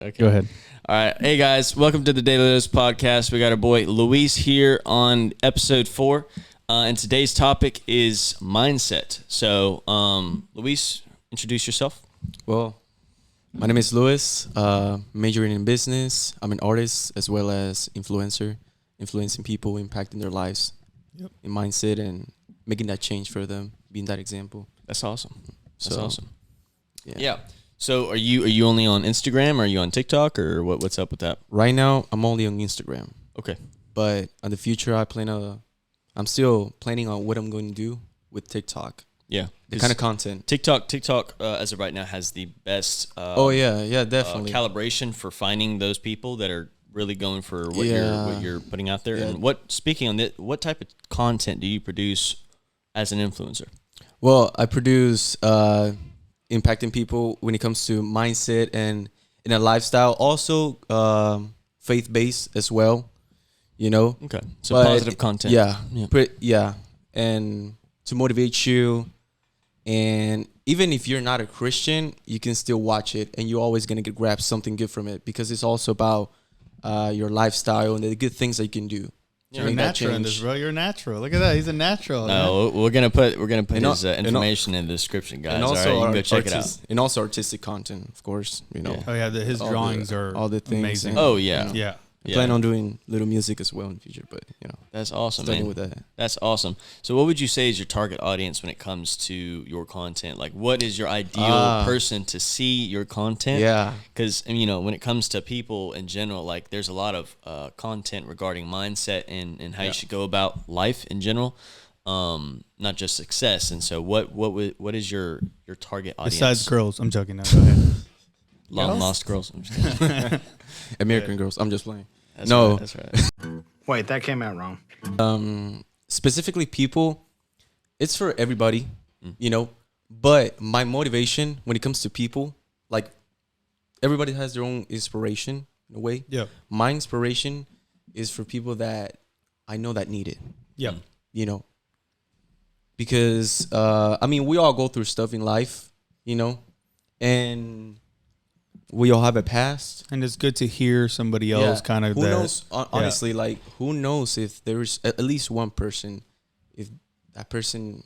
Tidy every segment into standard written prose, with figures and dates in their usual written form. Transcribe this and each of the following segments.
Okay. Go ahead. All right. Hey, guys. Welcome to the Daily Dose podcast. We got our boy Luis here on episode 4. And today's topic is mindset. So, Luis, introduce yourself. Well, my name is Luis, majoring in business. I'm an artist as well as influencer, influencing people, impacting their lives in mindset and making that change for them, being that example. That's awesome. That's So, awesome. Yeah. Yeah. So, are you only on Instagram? Or are you on TikTok? Or what's up with that? Right now, I'm only on Instagram, Okay. but in the future, I'm still planning on what I'm going to do with TikTok. Yeah. The kind of content. TikTok, as of right now, has the best. Definitely. Calibration for finding those people that are really going for what you're putting out there. Yeah. And speaking on that, what type of content do you produce as an influencer? Well, I produce impacting people when it comes to mindset and in a lifestyle. Also, faith-based as well. You know. Okay. So But positive content. Yeah. And to motivate you, and even if you're not a Christian, you can still watch it, and you're always gonna grab something good from it because it's also about your lifestyle and the good things that you can do. You're a natural in this, bro. You're natural. Look at that. He's a natural. No, we're gonna put And his information in the description, guys. And All also right, you can go check it out. And also artistic content, of course. You know. Yeah. Oh yeah, his all drawings are all the things. amazing. And, Oh yeah. you know, Yeah. I plan on doing little music as well in the future, but That's awesome, starting man. with that. That's awesome. So, what would you say is your target audience when it comes to your content? Like, what is your ideal person to see your content? Yeah. Because when it comes to people in general, like there's a lot of content regarding mindset and how you should go about life in general, not just success. And so, what is your target audience? Besides girls, I'm joking now. Go ahead. Long lost girls. I'm just kidding. American Girls. I'm just playing. That's No. right, that's right. Wait, that came out wrong. Specifically people, it's for everybody, but my motivation when it comes to people, like everybody has their own inspiration in a way. Yeah. My inspiration is for people that I know that need it, Yeah. because we all go through stuff in life, and we all have a past. And it's good to hear somebody else kind of. Who knows? Honestly, who knows if there's at least one person, if that person,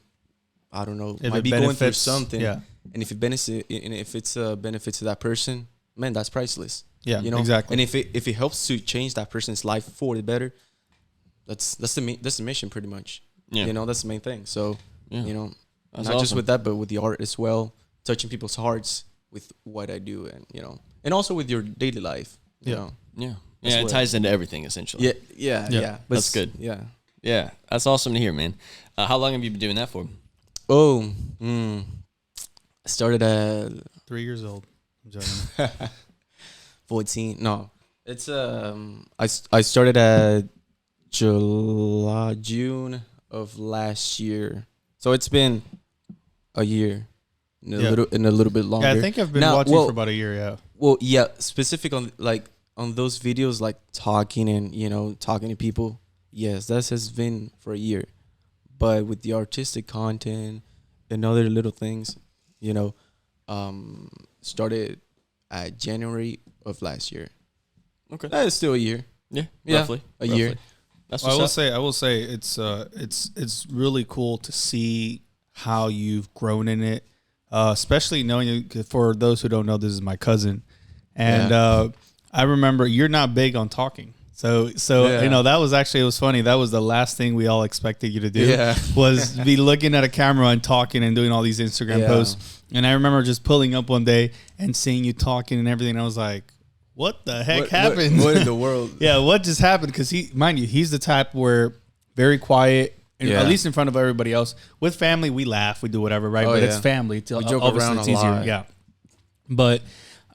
I don't know, If might it be going through benefits, something, yeah. and if it's a benefit to that person, man, that's priceless. Yeah, exactly. And if it helps to change that person's life for the better, that's the mission pretty much. Yeah. That's the main thing. So That's not just awesome. with that, but with the art as well, touching people's hearts with what I do, and and also with your daily life. You know. Yeah, That's it what- ties into everything essentially. Yeah. But That's good. Yeah. Yeah, that's awesome to hear, man. How long have you been doing that for? Oh, I started at 3 years old. I'm joking. 14. No, it's I started at June of last year, so it's been a year, and a little bit longer. Yeah, I think I've been Now, watching well- for about a year. Yeah. Well, yeah, specific on those videos, like talking and talking to people. Yes, that has been for a year, but with the artistic content and other little things, started at January of last year. Okay. That is still a year. Yeah, Yeah, roughly. a year. That's Well, what's up. I will say it's really cool to see how you've grown in it, especially knowing for those who don't know, this is my cousin, and I remember you're not big on talking. So Yeah. that was actually, it was funny. That was the last thing we all expected you to do Yeah. was be looking at a camera and talking and doing all these Instagram Yeah. posts. And I remember just pulling up one day and seeing you talking and everything. And I was like, what the heck happened? What in the world? Yeah, what just happened? Because he's the type where very quiet, and Yeah. at least in front of everybody else. With family, we laugh, we do whatever, right? Oh, But yeah. it's family. We joke Obviously, around it's a easier. lot. Yeah. But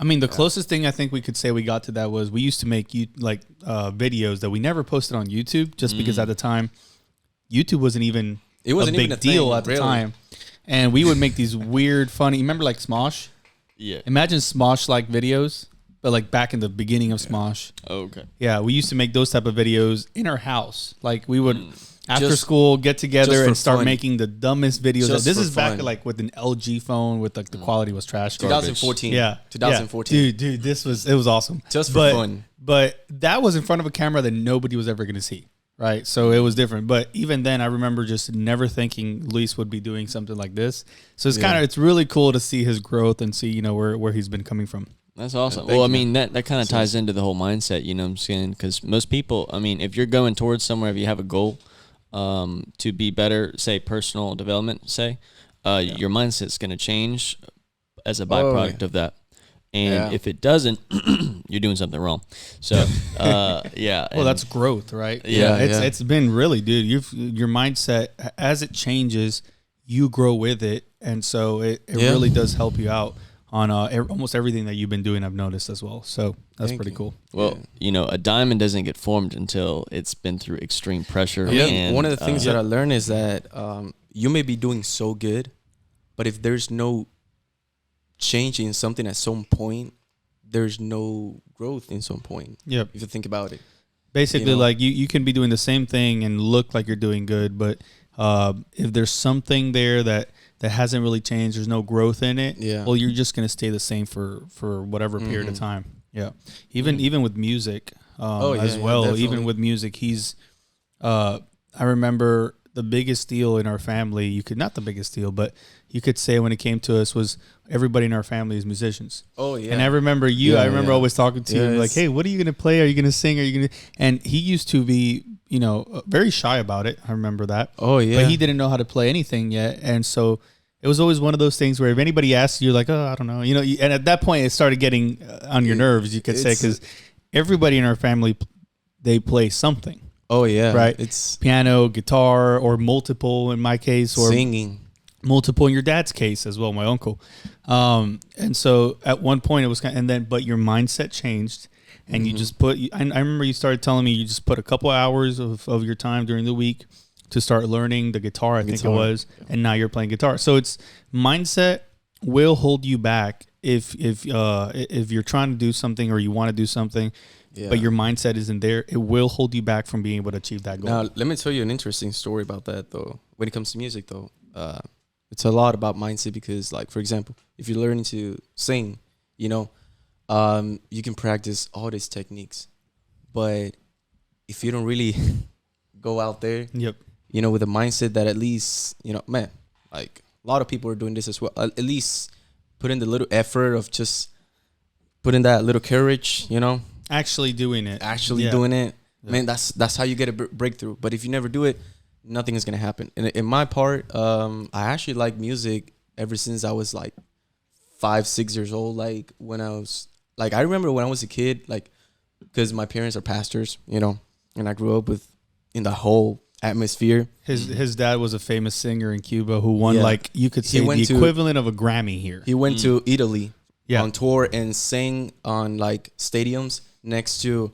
the closest thing I think we could say we got to that was we used to make videos that we never posted on YouTube, just because at the time YouTube wasn't even It wasn't a big even a deal thing, at the really. time. And we would make these weird, funny. Remember, like Smosh? Yeah. Imagine Smosh like videos. but like back in the beginning of Smosh. Oh, okay. Yeah, we used to make those type of videos in our house. Like we would after Just- school get together just for and start fun. making the dumbest videos. Just This for is back fun. like with an LG phone with like the quality was trash. 2014. Yeah, 2014. Yeah. Dude, it was awesome. Just for But- fun. But that was in front of a camera that nobody was ever going to see, right? So it was different. But even then, I remember just never thinking Luis would be doing something like this. So it's it's really cool to see his growth and see where he's been coming from. That's awesome. Thank Well, I you. mean, that kind of ties into the whole mindset, you know what I'm saying? Because most people, I mean, if you're going towards somewhere, if you have a goal to be better, say personal development, your mindset's going to change as a byproduct of that. And if it doesn't, you're doing something wrong. So, yeah. Well, that's growth, right? Yeah, It's been really, dude. Your mindset as it changes, you grow with it, and so it really does help you out on almost everything that you've been doing. I've noticed as well. So that's pretty cool. Well, a diamond doesn't get formed until it's been through extreme pressure. Yeah, And, one of the things that I learned is that you may be doing so good, but if there's no change in something at some point, there's no growth in some point. Yep. If you think about it. Basically, like you can be doing the same thing and look like you're doing good, but if there's something there that hasn't really changed, there's no growth in it. Yeah. Well, you're just gonna stay the same for whatever period of time. Yeah. Even with music, as well. definitely. Even with music, he's. I remember the biggest deal in our family. Not the biggest deal, but you could say when it came to us was everybody in our family is musicians. Oh yeah. And I remember you. I remember always talking to you like, "Hey, what are you gonna play? Are you gonna sing? Are you gonna?" And he used to be, very shy about it. I remember that. Oh yeah. But he didn't know how to play anything yet, and so it was always one of those things where if anybody asks you, you're like, "Oh, I don't know," And at that point, it started getting on your nerves. You could say because everybody in our family they play something. Oh yeah. Right. It's Piano, guitar, or multiple in my case, or singing. multiple in your dad's case as well, my uncle. And so at one point it was but your mindset changed and you just I remember you started telling me you just put a couple hours of your time during the week to start learning the guitar, I think it was, and now you're playing guitar. So it's mindset will hold you back if you're trying to do something or you want to do something, but your mindset isn't there, it will hold you back from being able to achieve that goal. Now, let me tell you an interesting story about that though. When it comes to music though, it's a lot about mindset because, like, for example, if you're learning to sing, you can practice all these techniques, but if you don't really go out there, with a mindset that at least, man, like a lot of people are doing this as well. At least put in the little effort of just putting that little courage, Actually doing it. doing it. Yeah. Man, that's how you get a breakthrough. But if you never do it, nothing is gonna happen. And in my part, I actually like music ever since I was like 5-6 years old. Like when I was like, I remember when I was a kid, like because my parents are pastors, and I grew up in the whole atmosphere. His dad was a famous singer in Cuba who won like you could say the equivalent of a Grammy here. He went to Italy on tour and sang on like stadiums next to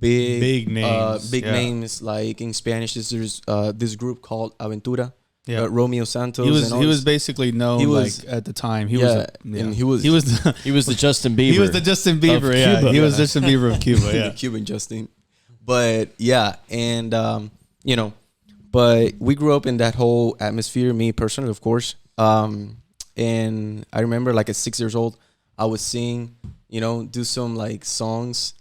big names like in Spanish. There's this group called Aventura. Romeo Santos. He was basically known at the time. He was the Justin Bieber. He was the Justin Bieber. Yeah, Cuba. He was Justin Bieber of Cuba. Yeah, the Cuban Justin. But and but we grew up in that whole atmosphere. Me personally, of course. And I remember like at 6 years old, I would sing, do some like songs,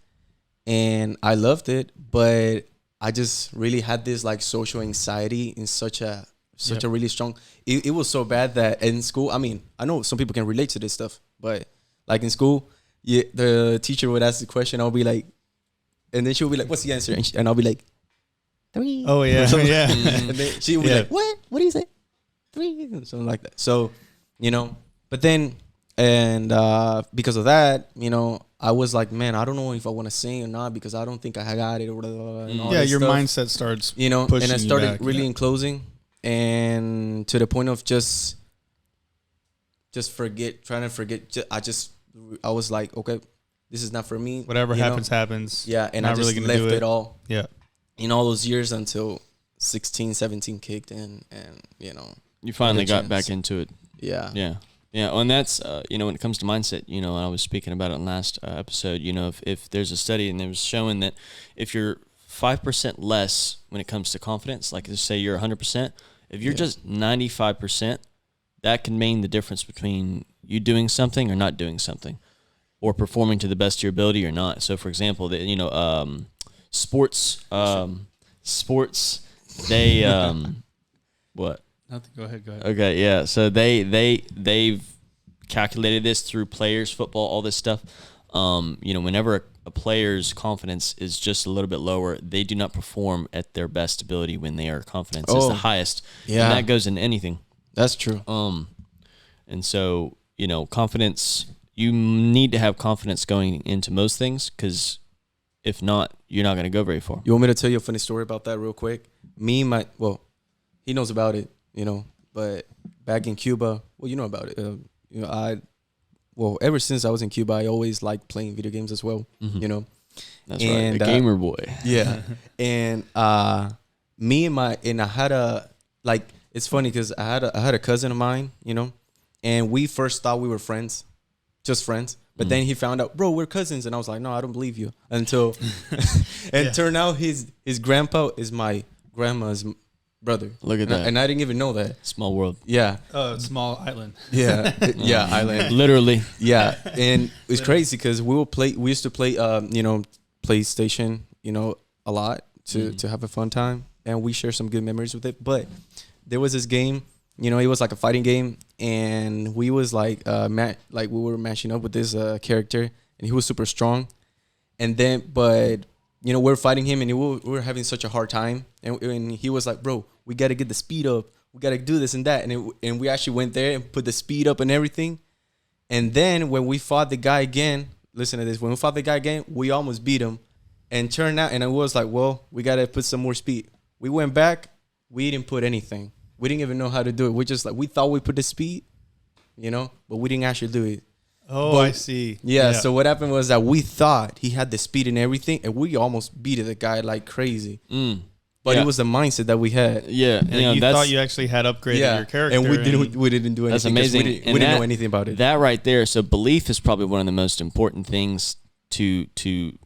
and I loved it. But I just really had this like social anxiety in such a really strong. It was so bad that in school, I mean, I know some people can relate to this stuff, but like in school, the teacher would ask the question, I'll be like, and then she'll be like, "What's the answer?" And I'll be like, 3. Oh yeah, yeah. And then she would be like, "What? What do you say? 3?" Something like that. So, but then, and because of that, I was like, man, I don't know if I want to sing or not because I don't think I got it or whatever. And all your stuff. mindset starts, pushing and I started you back, really enclosing, and to the point of just trying to forget. I was like, okay, this is not for me. Whatever happens. Yeah, and not I just really left do it all. Yeah. In all those years until 16, 17 kicked in, and you finally got back into it. Yeah. Yeah. Yeah, and that's when it comes to mindset, and I was speaking about it in last episode. If there's a study and it was showing that if you're 5% less when it comes to confidence, like let's say you're 100%, if you're just 95%, that can mean the difference between you doing something or not doing something, or performing to the best of your ability or not. So, for example, sports, they what? Nothing. Go ahead. Okay, yeah. So they've calculated this through players, football, all this stuff. Whenever a player's confidence is just a little bit lower, they do not perform at their best ability when their confidence is the highest. Yeah, and that goes in anything. That's true. And so confidence. You need to have confidence going into most things, because if not, you're not going to go very far. You want me to tell you a funny story about that real quick? He knows about it, but back in Cuba, you know about it. Ever since I was in Cuba, I always liked playing video games as well, That's right, a gamer boy. Yeah. And I had it's funny because I had a cousin of mine, and we first thought we were friends, just friends. But then he found out, bro, we're cousins. And I was like, no, I don't believe you. Until, turned out his grandpa is my grandma's brother. Look at that. And I didn't even know that. Small world. Yeah. Small island. Yeah. Yeah, island. Literally. Yeah. And it's crazy because we used to play, PlayStation, a lot to have a fun time. And we share some good memories with it. But there was this game, it was like a fighting game. And we was we were matching up with this character. And he was super strong. And then, we're fighting him and we were having such a hard time. And he was like, bro, we got to get the speed up. We got to do this and that. And we actually went there and put the speed up and everything. And then when we fought the guy again, listen to this. When we fought the guy again, we almost beat him. And turned out, and I was like, well, we got to put some more speed. We went back. We didn't put anything. We didn't even know how to do it. We thought we put the speed, but we didn't actually do it. Oh, I see. Yeah, so what happened was that we thought he had the speed and everything, and we almost beat the guy like crazy. But it was the mindset that we had. Yeah, and you thought you actually had upgraded your character, and we didn't do anything. That's amazing. We didn't know anything about it. That right there. So belief is probably one of the most important things to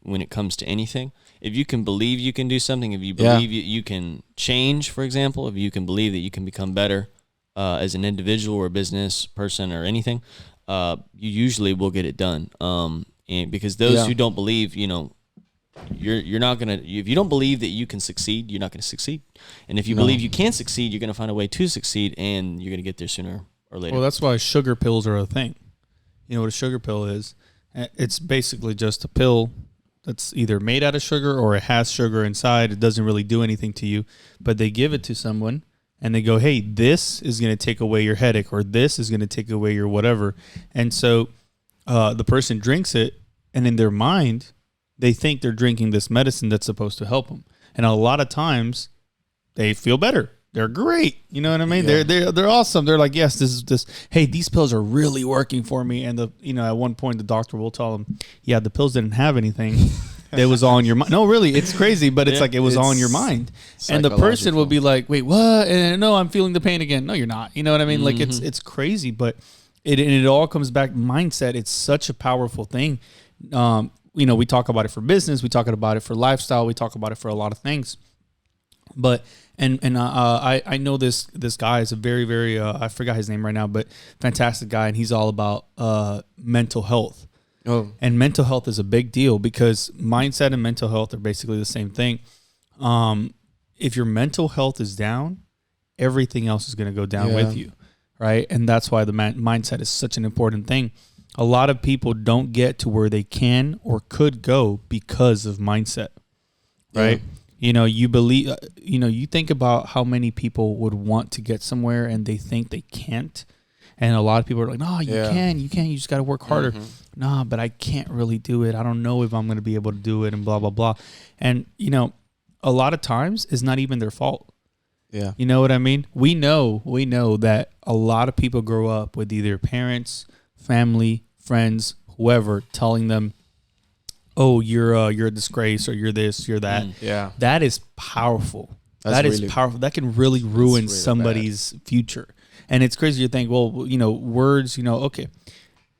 when it comes to anything. If you can believe you can do something, if you believe you can change, for example, if you can believe that you can become better as an individual or a business person or anything, you usually will get it done. And because those who don't believe, you're not gonna. If you don't believe that you can succeed, you're not gonna succeed. And if you believe you can succeed, you're gonna find a way to succeed, and you're gonna get there sooner or later. Well, that's why sugar pills are a thing. You know what a sugar pill is? It's basically just a pill that's either made out of sugar or it has sugar inside. It doesn't really do anything to you, but they give it to someone and they go, hey, this is going to take away your headache, or this is going to take away your whatever. And so the person drinks it, and in their mind, they think they're drinking this medicine that's supposed to help them. And a lot of times they feel better. They're great. You know what I mean? Yeah. They're awesome. They're like, yes, this is this. Hey, these pills are really working for me. And at one point the doctor will tell them, yeah, the pills didn't have anything. It was all in your mind. No, really, it's crazy, but it's like it was all in your mind. And the person will be like, wait, what? And no, I'm feeling the pain again. No, you're not. You know what I mean? Like it's crazy, but it all comes back mindset. It's such a powerful thing. We talk about it for business. We talk about it for lifestyle. We talk about it for a lot of things. But I know this guy is a very, very I forgot his name right now, but fantastic guy, and he's all about mental health. Oh. And mental health is a big deal because mindset and mental health are basically the same thing. If your mental health is down, everything else is going to go down with you, right? And that's why the mindset is such an important thing. A lot of people don't get to where they can or could go because of mindset, right? Yeah. You believe, you think about how many people would want to get somewhere and they think they can't. And a lot of people are like, no, you can, you just got to work harder. Nah, but I can't really do it. I don't know if I'm going to be able to do it and blah, blah, blah. And, a lot of times it's not even their fault. Yeah. You know what I mean? We know that a lot of people grow up with either parents, family, friends, whoever, telling them, oh, you're a disgrace, or you're this, you're that. Yeah. That is powerful. That is powerful. That can really ruin somebody's future. And it's crazy to think, well, words, okay,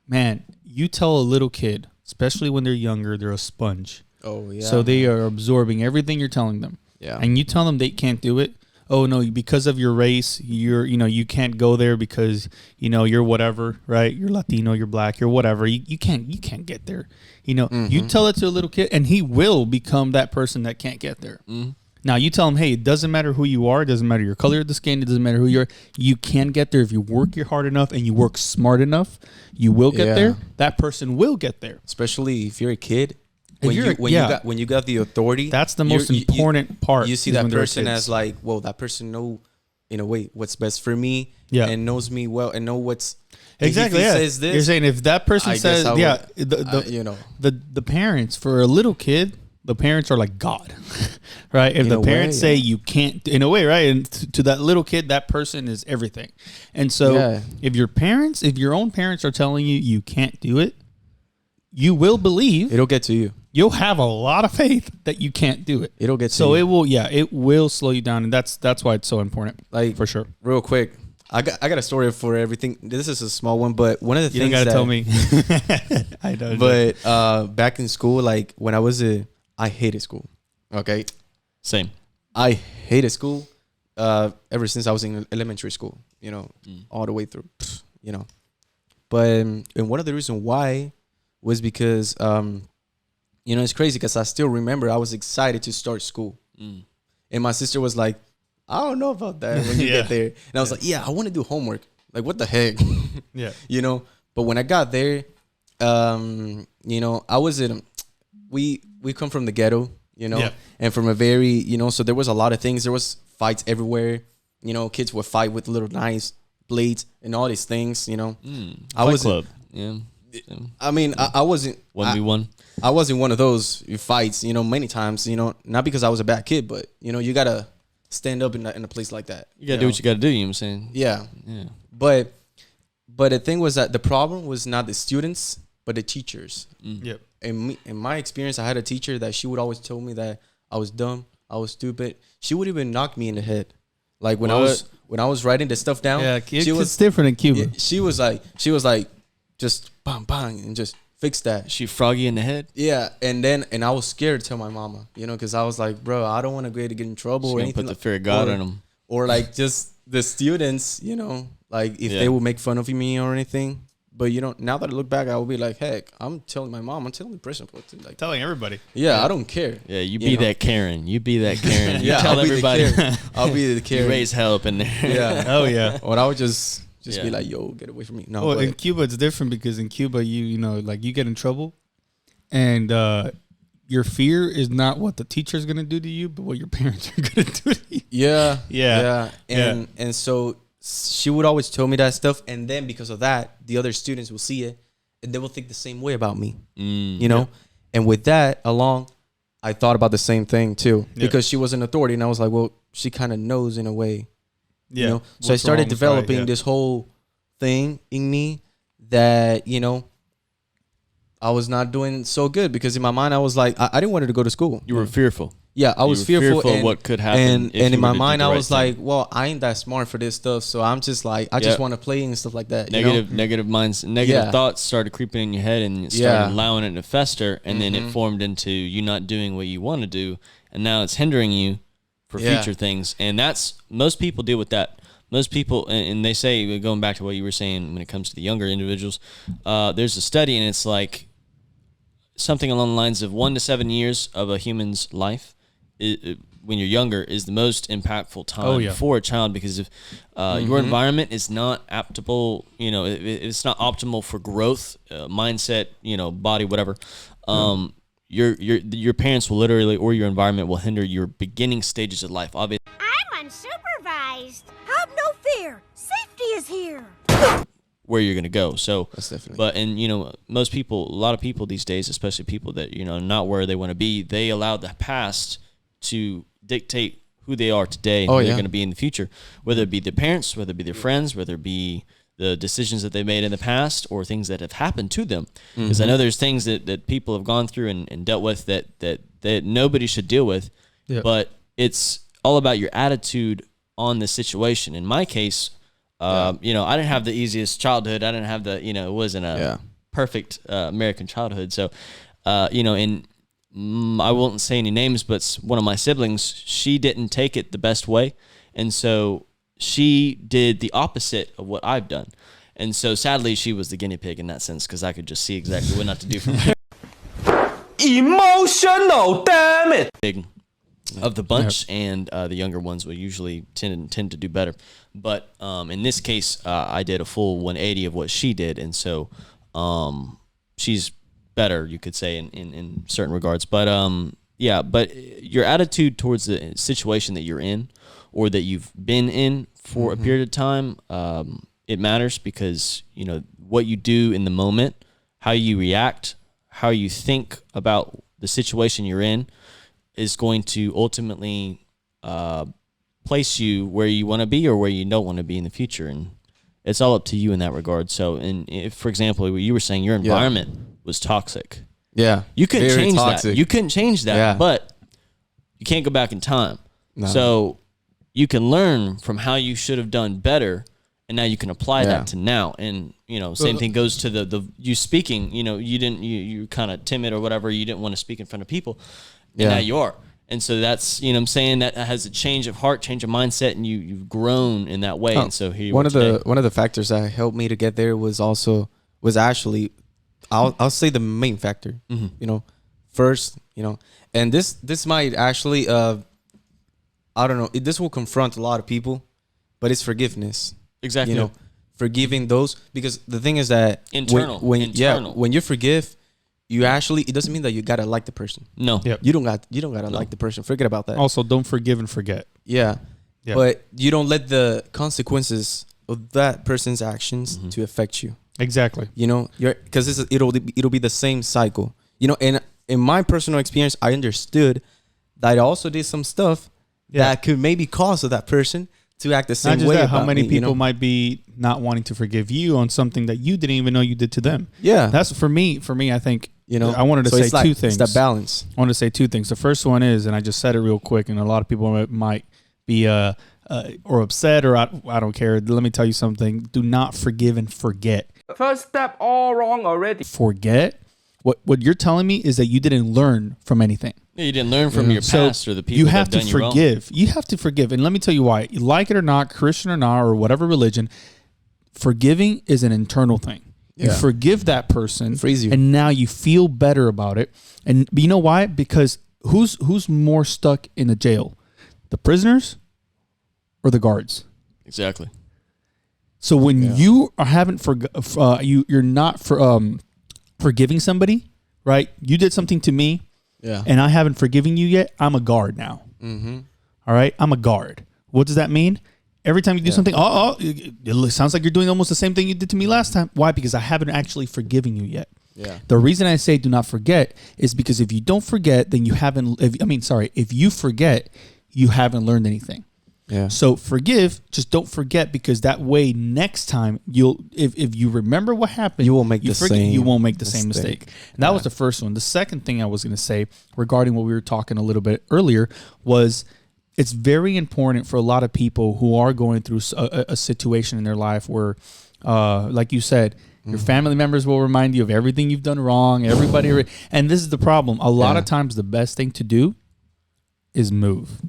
man, you tell a little kid, especially when they're younger, they're a sponge. Oh yeah. So they are absorbing everything you're telling them. Yeah. And you tell them they can't do it. Oh no, because of your race, you can't go there because you're whatever, right? You're Latino, you're black, you're whatever. You can't get there. You tell it to a little kid, and he will become that person that can't get there. Mm-hmm. Now you tell him, hey, it doesn't matter who you are, it doesn't matter your color of the skin, it doesn't matter who you are. You can get there if you work your hard enough and you work smart enough. You will get there. That person will get there. Especially if you're a kid. When you got the authority, that's the most important part. You see that person as like, well, that person know in a way what's best for me, and knows me well and know what's exactly. If he yeah, says this, you're saying if that person says, the parents for a little kid, the parents are like God, right? If the parents say you can't, in a way, right? And to that little kid, that person is everything. And so, if your own parents are telling you can't do it, you will believe it'll get to you. You'll have a lot of faith that you can't do it. It'll get to so you. it will slow you down, and that's why it's so important. Like, for sure. Real quick, I got a story for everything. This is a small one, but one of the things you gotta tell me. I know. But back in school, like when I hated school. Okay, same. I hated school ever since I was in elementary school. All the way through. But and one of the reasons why was because it's crazy because I still remember I was excited to start school. And my sister was like, I don't know about that when you get there. And I was like, yeah, I want to do homework. Like, what the heck? Yeah. But when I got there, I was in, we come from the ghetto, and from a very, so there was a lot of things. There was fights everywhere. Kids would fight with little knives, blades, and all these things, I was club. Yeah. I mean, I wasn't 1v1. I wasn't one of those fights, many times, not because I was a bad kid, but you gotta stand up in a place like that. You gotta do what you gotta do. You know what I'm saying? Yeah. But the thing was that the problem was not the students, but the teachers. Yep. In my experience, I had a teacher that she would always tell me that I was dumb, I was stupid. She would even knock me in the head, like when I was writing the stuff down. Yeah, it's different in Cuba. Yeah, she was like, just bang bang and just fix that. She froggy in the head. Yeah, and I was scared to tell my mama, because I was like, bro, I don't want to get in trouble or anything. Put the fear of God in them, or like just the students, like if they would make fun of me or anything. But now that I look back, I will be like, heck, I'm telling my mom, I'm telling the principal, like telling everybody. Yeah, I don't care. Yeah, you be that Karen. You be that Karen. You tell I'll everybody. I'll be the Karen. You raise hell up in there. Yeah. Oh yeah. Or I would just be like, yo, get away from me. No. Well, in Cuba it's different because in Cuba you get in trouble, and your fear is not what the teacher's gonna do to you, but what your parents are gonna do to you. Yeah. And so she would always tell me that stuff, and then because of that, the other students will see it and they will think the same way about me. And with that along, I thought about the same thing too, because she was an authority, and I was like, well, she kind of knows in a way. So I started developing this whole thing in me that I was not doing so good, because in my mind I was like, I didn't want her to go to school. You were fearful. Yeah, I was fearful of what could happen. And in my mind, I was like, well, I ain't that smart for this stuff, so I'm just like, I just want to play and stuff like that. Negative minds, negative thoughts started creeping in your head, and you started allowing it to fester, and then it formed into you not doing what you want to do, and now it's hindering you for future things. And that's, most people deal with that. Most people, and they say, going back to what you were saying when it comes to the younger individuals, there's a study, and it's like something along the lines of 1 to 7 years of a human's life when you're younger is the most impactful time for a child, because if your environment is not optimal, it's not optimal for growth, mindset, body, whatever. Your parents will literally, or your environment will hinder your beginning stages of life. Obviously, I'm unsupervised. Have no fear. Safety is here. Where you're gonna go. So that's definitely. But most people, a lot of people these days, especially people that not where they want to be, they allow the past to dictate who they are today and who they're going to be in the future, whether it be their parents, whether it be their friends, whether it be the decisions that they made in the past or things that have happened to them. Because I know there's things that people have gone through and dealt with that nobody should deal with, but it's all about your attitude on the situation. In my case, You know, I didn't have the easiest childhood. I didn't have it wasn't a perfect American childhood. So, you know, and I won't say any names, but one of my siblings, she didn't take it the best way. And so she did the opposite of what I've done. And so sadly, she was the guinea pig in that sense, because I could just see exactly what not to do from there. Emotional, damn it! Big of the bunch, and the younger ones will usually tend to do better. But in this case, I did a full 180 of what she did, and so she's better, you could say, in certain regards. But yeah, but your attitude towards the situation that you're in or that you've been in for a period of time, it matters, because you know what you do in the moment, how you react, how you think about the situation you're in, is going to ultimately place you where you want to be or where you don't want to be in the future. And it's all up to you in that regard. So, and if, for example, you were saying your environment was toxic. Yeah. You couldn't Very change toxic. that. You couldn't change that, Yeah. but you can't go back in time. No. So you can learn from how you should have done better, and now you can apply that to now. And, you know, same thing goes to the you speaking. You know, you kind of timid or whatever. You didn't want to speak in front of people. And now you are. And so that's, you know what I'm saying, that has a change of heart, change of mindset, and you've grown in that way. And so here you one are of today. the factors that helped me to get there was actually I'll say the main factor. You know, first, you know, and this might actually I don't know, this will confront a lot of people, but it's forgiveness. Exactly. You know, forgiving those, because the thing is that Internal. when you forgive, you actually, it doesn't mean that you gotta like the person. No. Yep. You don't gotta like the person. Forget about that. Also, don't forgive and forget. Yeah. Yeah. But you don't let the consequences of that person's actions to affect you. Exactly. You know, because it'll be the same cycle. You know, and in my personal experience, I understood that I also did some stuff that could maybe cause that person to act the same Not just way. that, how about many me, people you know? might be not wanting to forgive you on something that you didn't even know you did to them. Yeah. That's for me, I think, You know, I wanted to so say it's like, two things. It's that balance. I wanted to say two things. The first one is, and I just said it real quick, and a lot of people might be or upset, or I don't care. Let me tell you something. Do not forgive and forget. First step all wrong already. Forget. What you're telling me is that you didn't learn from anything. Yeah, you didn't learn from your past or the people you that have have done to you wrong. forgive. You have to forgive. And let me tell you why. You like it or not, Christian or not, or whatever religion, forgiving is an internal thing. You forgive that person, Frees you. and now you feel better about it. And you know why? Because who's more stuck in the jail, the prisoners or the guards? Exactly. So when you are you're not forgiving somebody, right? You did something to me, and I haven't forgiven you yet. I'm a guard now. All right, I'm a guard. What does that mean? Every time you do something, it sounds like you're doing almost the same thing you did to me last time. Why? Because I haven't actually forgiven you yet. Yeah. The reason I say do not forget is because if you don't forget, then you haven't. If you forget, you haven't learned anything. Yeah. So forgive, just don't forget, because that way next time if you remember what happened, You won't make the same You won't make the same mistake. mistake. And that was the first one. The second thing I was going to say regarding what we were talking a little bit earlier was, it's very important for a lot of people who are going through a situation in their life where, like you said, your family members will remind you of everything you've done wrong. And this is the problem. A lot of times, the best thing to do is move.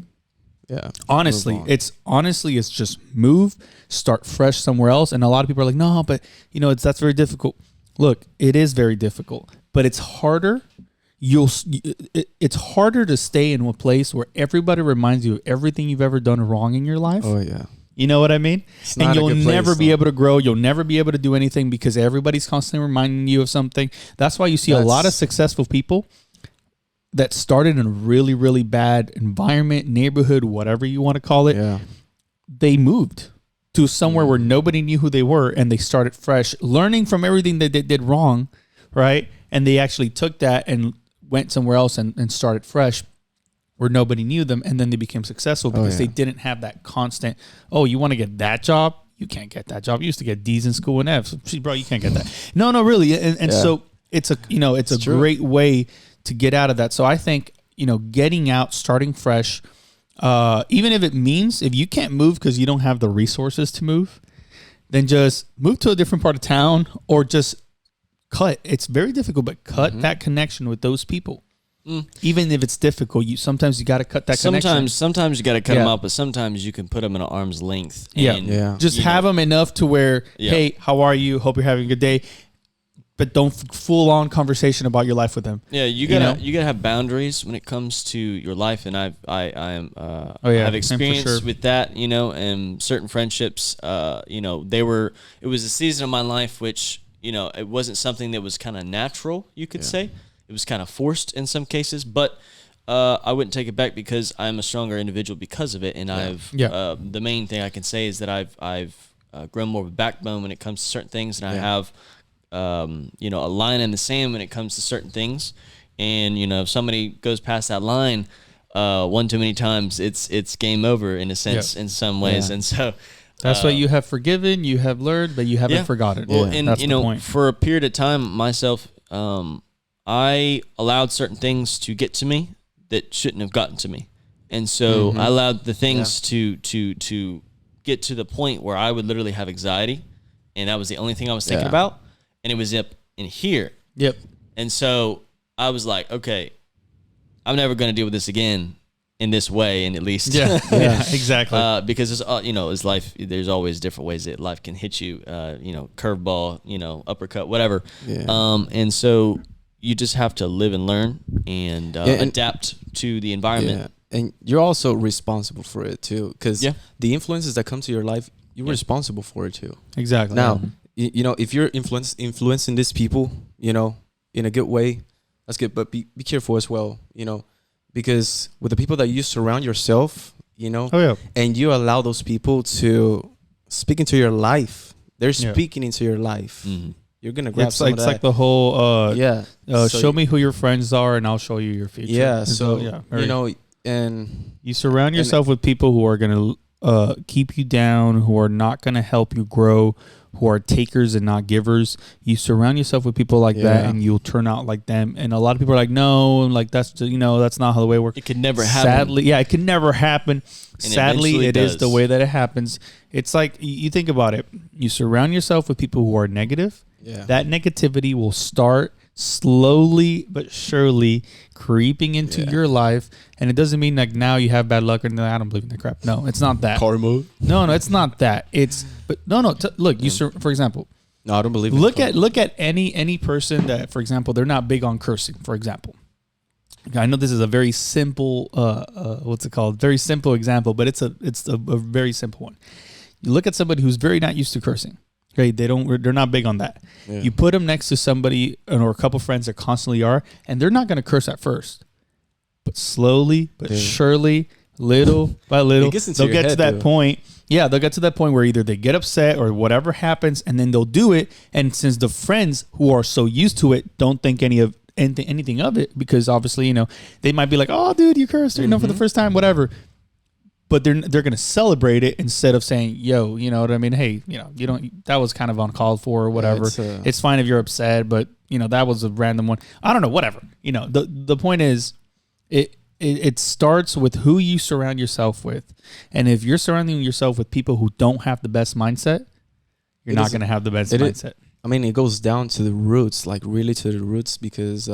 Yeah. Honestly, it's just move, start fresh somewhere else. And a lot of people are like, no, but that's very difficult. Look, it is very difficult, but it's harder. It's harder to stay in a place where everybody reminds you of everything you've ever done wrong in your life. Oh yeah. You know what I mean? And you'll never be able to grow. You'll never be able to do anything because everybody's constantly reminding you of something. That's why you see a lot of successful people that started in a really, really bad environment, neighborhood, whatever you want to call it. Yeah. They moved to somewhere where nobody knew who they were, and they started fresh, learning from everything that they did wrong, right? And they actually took that and went somewhere else and started fresh where nobody knew them, and then they became successful because they didn't have that constant, you want to get that job? You can't get that job. You used to get D's in school and F's. Bro, you can't get that. No, really. And so it's a great way to get out of that. So I think, getting out, starting fresh, even if it means if you can't move because you don't have the resources to move, then just move to a different part of town or just cut. It's very difficult, but cut that connection with those people. Even if it's difficult, sometimes you got to cut that connection. Sometimes you got to cut them out, but sometimes you can put them in an arm's length. And, Just have them enough to where, hey, how are you? Hope you're having a good day. But don't full on conversation about your life with them. Yeah, you gotta have boundaries when it comes to your life, and I have experience with that, and certain friendships. It was a season of my life which it wasn't something that was kind of natural. You could say it was kind of forced in some cases, but I wouldn't take it back because I'm a stronger individual because of it, and the main thing I can say is that I've grown more of a backbone when it comes to certain things, and I have. A line in the sand when it comes to certain things, and if somebody goes past that line one too many times, it's game over in a sense in some ways, and so that's what you have forgiven, you have learned, but you haven't forgotten. Well, and that's the point. For a period of time, myself, I allowed certain things to get to me that shouldn't have gotten to me, and so I allowed the things to get to the point where I would literally have anxiety, and that was the only thing I was thinking about. And it was up in here. Yep. And so I was like, okay, I'm never going to deal with this again in this way, and at least. Yeah, exactly. Because it's life. There's always different ways that life can hit you. Curveball, uppercut, whatever. Yeah. And so you just have to live and learn and adapt to the environment. Yeah. And you're also responsible for it too, because the influences that come to your life, you're responsible for it too. Exactly. Now. If you're influencing these people, in a good way, that's good. But be careful as well, because with the people that you surround yourself, and you allow those people to speak into your life, they're speaking into your life. Mm-hmm. You're gonna grab some of that. It's like the whole show me who your friends are, and I'll show you your future. Yeah. And you surround yourself with people who are gonna keep you down, who are not gonna help you grow, who are takers and not givers. You surround yourself with people like that, and you'll turn out like them. And a lot of people are like, no, like that's that's not how the way it works. It could never happen. Sadly, it could never happen. And sadly, it is the way that it happens. It's like you think about it. You surround yourself with people who are negative. Yeah. That negativity will start slowly but surely creeping into your life, and it doesn't mean like now you have bad luck or I don't believe in that crap. No, it's not that. Karma. No, it's not that. It's look. For example. No, I don't believe. Look at any person that, for example, they're not big on cursing. For example, I know this is a very simple what's it called? Very simple example, but it's a very simple one. You look at somebody who's very not used to cursing. Okay, they're not big on that. Yeah. You put them next to somebody or a couple friends that constantly are, and they're not going to curse at first, but slowly but surely, little by little, they'll get to that point. Yeah, they'll get to that point where either they get upset or whatever happens, and then they'll do it. And since the friends who are so used to it don't think anything of it, because obviously they might be like, "Oh, dude, you cursed," for the first time, whatever. But they're going to celebrate it instead of saying, yo, you know what I mean? Hey, you don't, that was kind of uncalled for or whatever. It's fine if you're upset, but that was a random one. I don't know, whatever. The point is it starts with who you surround yourself with. And if you're surrounding yourself with people who don't have the best mindset, you're not going to have the best mindset. It goes down to the roots, like really to the roots, because,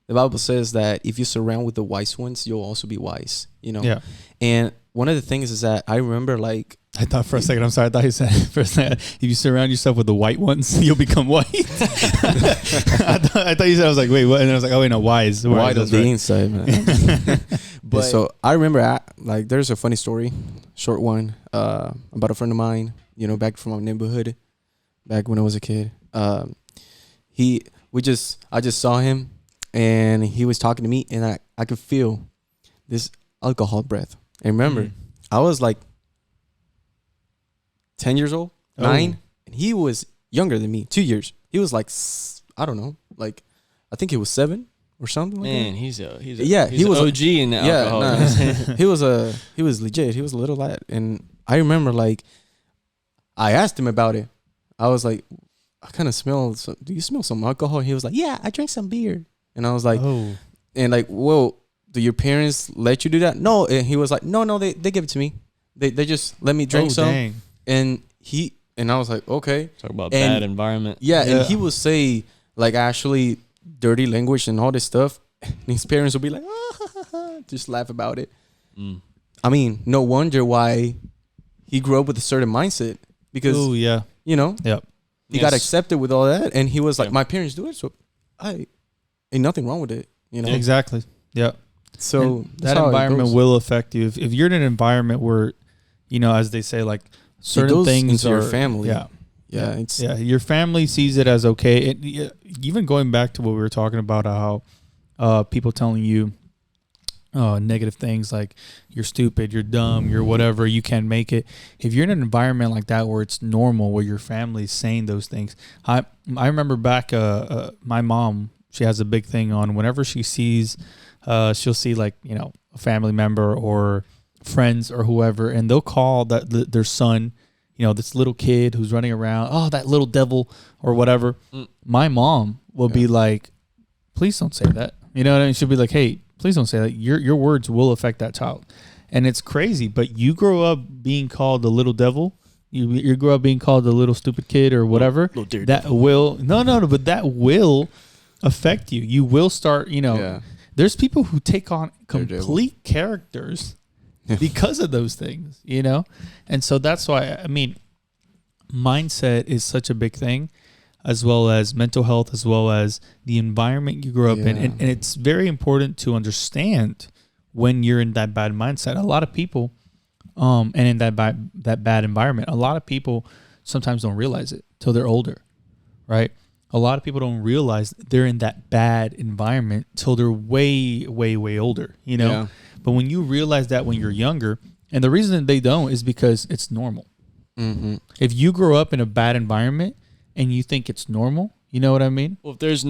the Bible says that if you surround with the wise ones, you'll also be wise, Yeah. And one of the things is that I remember, like, I thought for a second, I'm sorry, I thought you said for a second, if you surround yourself with the white ones, you'll become white. I thought you said, I was like, wait, what? And I was like, oh, wait, no, wise. White on the inside, man. But so I remember, there's a funny story, short one, about a friend of mine, back from our neighborhood, back when I was a kid. I just saw him. And he was talking to me, and I could feel this alcohol breath. And remember, I was like 10 years old, 9, and he was younger than me, 2 years. He was like, I don't know, like I think he was 7 or something. Man, like that. He's he was OG in the alcohol. Nah, he was legit. He was a little lad, and I remember like I asked him about it. I was like, I kind of smell. Do you smell some alcohol? He was like, yeah, I drank some beer. And I was like, well, do your parents let you do that? No. And he was like, no, they give it to me. They just let me drink some. Dang. And I was like, okay. Talk about And bad environment. Yeah, and he will say like actually dirty language and all this stuff. And his parents will be like, just laugh about it. I mean, no wonder why he grew up with a certain mindset because, Oh yeah. you know, Yep. he got Yes. accepted with all that. And he was like, Yeah. my parents do it, so ain't nothing wrong with it, you know? Exactly. Yep. So And that's that how it environment goes. will affect you. If you're in an environment where, you know, as they say, like certain goes things into are your family. Yeah. Yeah, it's Yeah. Your family sees it as okay. Even going back to what we were talking about, how people telling you negative things like you're stupid, you're dumb, you're whatever, you can't make it. If you're in an environment like that where it's normal, where your family's saying those things, I remember back my mom, she has a big thing on whenever she sees, she'll see like, you know, a family member or friends or whoever, and they'll call their son, you know, this little kid who's running around, oh, that little devil or whatever. My mom will be like, please don't say that. You know what I mean? She'll be like, hey, please don't say that. Your words will affect that child. And it's crazy, but you grow up being called the little devil. You grow up being called the little stupid kid or whatever. Little dear that will no, but that will affect you. You will start, you know, Yeah. there's people who take on Daredevil. complete characters because of those things, you know? And so that's why, I mean, mindset is such a big thing, as well as mental health, as well as the environment you grow up in. Yeah. And it's very important to understand when you're in that bad mindset. A lot of people, and in that bad environment, a lot of people sometimes don't realize it till they're older, right? A lot of people don't realize they're in that bad environment till they're way, way, way older, you know? Yeah. But when you realize that when you're younger, and the reason they don't is because it's normal. Mm-hmm. If you grow up in a bad environment and you think it's normal, you know what I mean? Well, if there's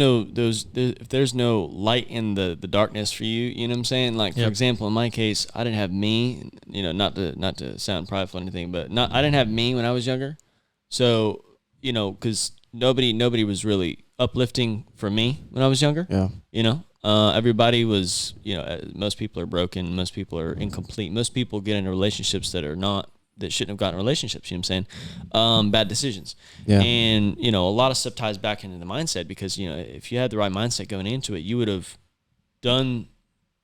no light in the darkness for you, you know what I'm saying? Like, for Yep. example, in my case, I didn't have me, you know, not to sound prideful or anything, but I didn't have me when I was younger. So, you know, because nobody was really uplifting for me when I was younger. Yeah. You know, everybody was, you know, most people are broken. Most people are incomplete. Most people get into relationships that shouldn't have gotten relationships. You know what I'm saying? Bad decisions. Yeah. And, you know, a lot of stuff ties back into the mindset because, you know, if you had the right mindset going into it, you would have done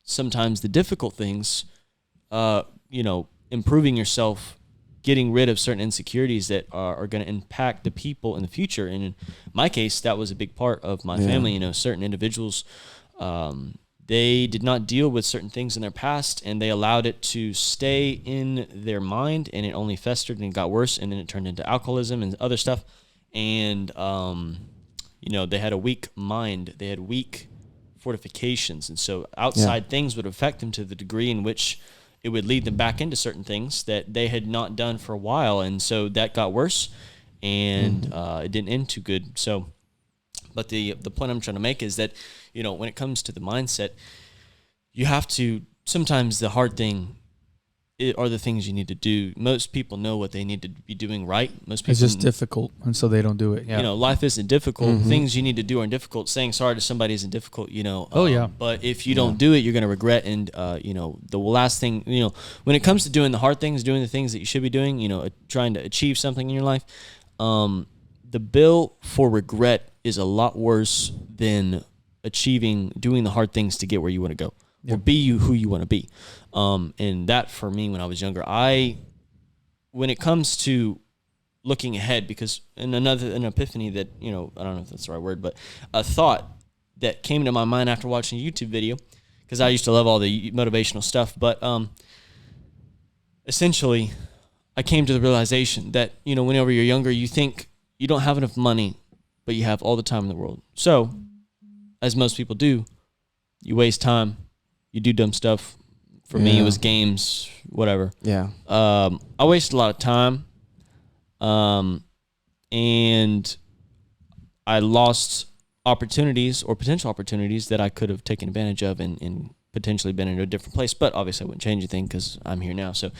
sometimes the difficult things, you know, improving yourself, getting rid of certain insecurities that are going to impact the people in the future. And in my case, that was a big part of my family. You know, certain individuals, they did not deal with certain things in their past, and they allowed it to stay in their mind, and it only festered and got worse, and then it turned into alcoholism and other stuff. And, you know, they had a weak mind. They had weak fortifications. And so outside things would affect them to the degree in which it would lead them back into certain things that they had not done for a while. And so that got worse, and it didn't end too good. So, but the point I'm trying to make is that, you know, when it comes to the mindset, you have to, sometimes the hard thing are the things you need to do. Most people know what they need to be doing right. Most people, It's just difficult, and so they don't do it. Yeah. you know, life isn't difficult. Things you need to do aren't difficult. Saying sorry to somebody isn't difficult, you know. Oh, yeah. But if you don't do it, you're going to regret. And, you know, the last thing, you know, when it comes to doing the hard things, doing the things that you should be doing, you know, trying to achieve something in your life, the bill for regret is a lot worse than doing the hard things to get where you want to go or be who you want to be. And that for me, when I was younger, when it comes to looking ahead, because an epiphany that, you know, I don't know if that's the right word, but a thought that came to my mind after watching a YouTube video, because I used to love all the motivational stuff, but essentially I came to the realization that, you know, whenever you're younger, you think you don't have enough money, but you have all the time in the world. So, as most people do, you waste time, you do dumb stuff. For me, it was games, whatever. Yeah. I wasted a lot of time, and I lost opportunities or potential opportunities that I could have taken advantage of and potentially been in a different place. But obviously, I wouldn't change anything because I'm here now. So,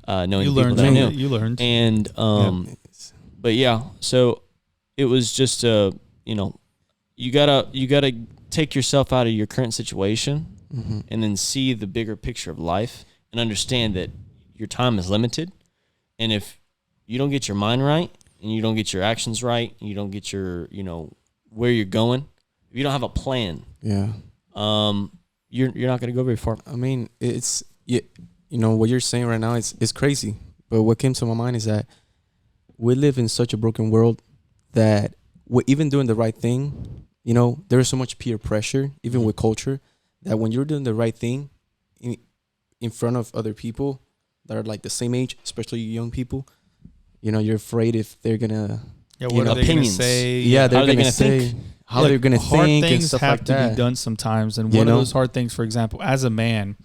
knowing You the people learned. that I knew, You learned. and but yeah, so it was just you know, you gotta take yourself out of your current situation. And then see the bigger picture of life and understand that your time is limited. And if you don't get your mind right, and you don't get your actions right, and you don't get your, where you're going, if you don't have a plan, Yeah. You're not going to go very far. I mean, it's what you're saying right now is crazy. But what came to my mind is that we live in such a broken world that we're even doing the right thing. There's so much peer pressure, even with culture, that when you're doing the right thing in front of other people that are like the same age, especially young people, you're afraid if they're gonna what are they gonna say? Yeah, they're they gonna say think? how they're gonna hard think and things stuff have like to that. be done sometimes, and one of those hard things, for example, as a man,